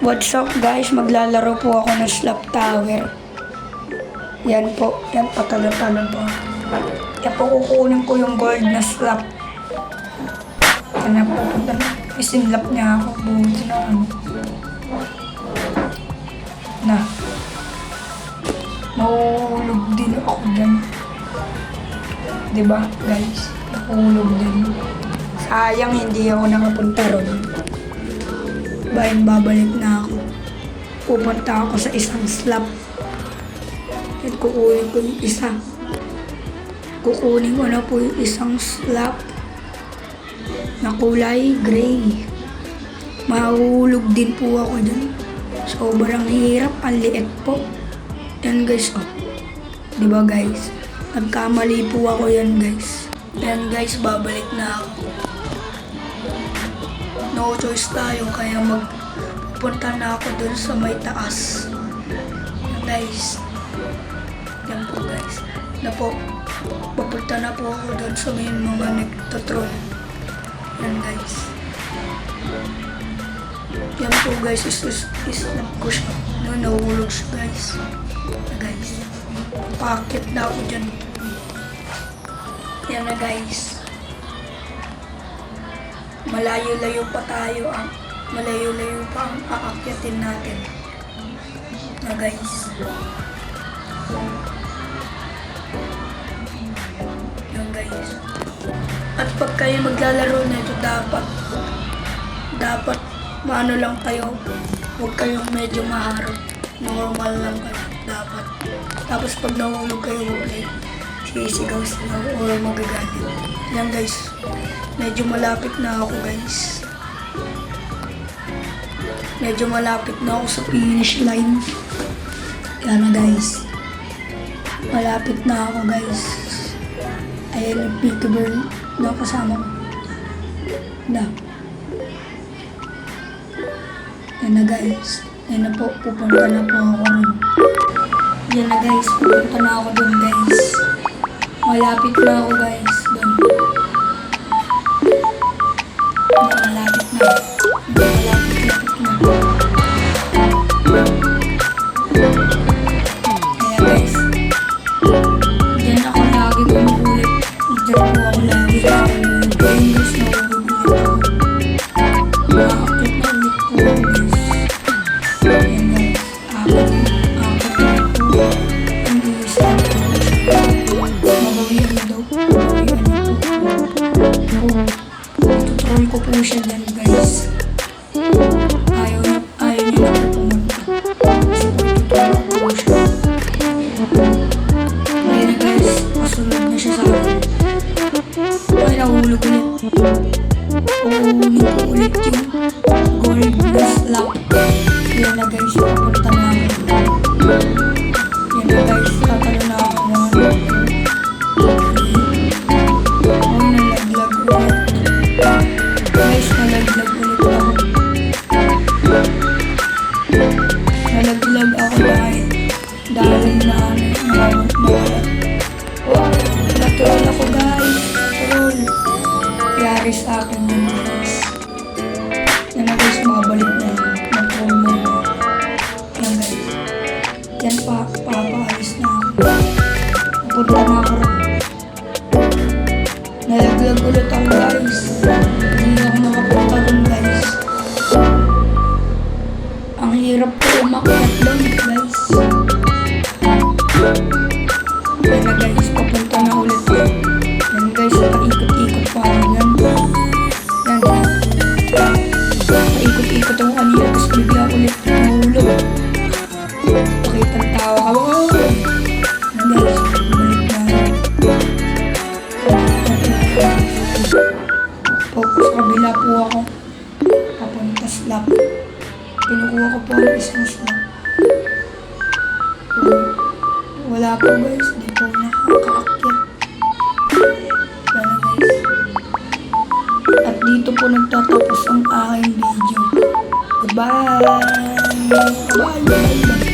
What's up guys, maglalaro po ako ng slap tower. Yan po, yan patalon-talon po. Yan po kukunin ko yung gold na slap. Yan na po, isinlap niya ako. Buti na ano. Na. Mahulog din ako dyan. Diba guys? Mahulog din. Sayang hindi ako nakapunta ron. Bayan babalik na ako. Pupunta ako sa isang slap. At kukunin ko yung isa. Kukunin ko na po yung isang slap na kulay gray. Mahulog din po ako dyan. Sobrang hirap, ang liit po. Yan guys, oh. Diba guys? Nagkamali po ako yan guys. Yan guys, babalik na ako. No choice tayo, kaya magpunta na ako dun sa may taas. Yan guys. Yan po guys. Na po, papunta na po ako dun sa may mga nagtatroll. Yan guys. Yan po guys, islap ko siya. No, nahulog siya guys. Guys, pakit na ako dyan. Yan na guys. Malayo-layo pa tayo malayo-layo pa ang aakyatin natin. Na guys. Yan guys. At pag kayo maglalaro na ito, dapat maano lang kayo. Huwag kayong medyo maharap. Normal lang kayo. Dapat. Tapos pag nahulog kayo, sisigaw-sigaw o magagalit. Yan guys. Medyo malapit na ako guys. Medyo malapit na ako sa finish line. Yan na guys. Malapit na ako guys. Ayan yung peekaboo na kasama ko. Na. Yan na guys. Yan na po. Pupunta na po ako rin. Yan na guys. Pupunta na ako dun guys. Malapit na ako guys. Dun. Malapit na. Malapit na. Kaya guys, dyan ako lagi kumukulit. Dyan po ako lagi kumukulit. Dyan guys, nakukulit ako. Nakakit na ulit po guys. Ayan guys, akit po. Hindi isa po. Magawian na daw. Magawian na po. Tutuloy ko po siya dyan guys. Ayaw niya na po pumunta. Kasi tutuloy ko po siya. Ayan na guys, masunod na siya sa akin. Ay, nahulog ulit. Uunin ko ulit yung gold na slap. Ayan na guys, pupunta na ako. Ayan na guys, tatalo na ako ngayon. Nalaglag ulit. Guys, nalaglag ulit ako. Nalaglag ako dahil na nawala. Oh, natural ako guys. Natural. Yari sa akin yun guys. Yan na guys, mabalik na yun. Natural na yun. Yan guys. Yan pa, papaalis na ako. Pupunta na ako rin. Nalaglag ulit ako guys. Hindi ako nakapunta rin guys. Ang hirap po umakyat lang guys. Yan na guys, papunta na ulit. Yan guys, paikot-ikot pa ako yan. Yan. Paikot-ikot ako kanina, tapos bigla ulit nahulog. Pakita ang tawa ka. Yan guys, balik na. Sa kabila po ako. Papunta slap. Pinukuha ko po ang isang slap. Wala po guys. Di po nakakaakyat. Wala guys. At dito po nagtatapos ang aking video. Goodbye! Bye! Bye! Bye!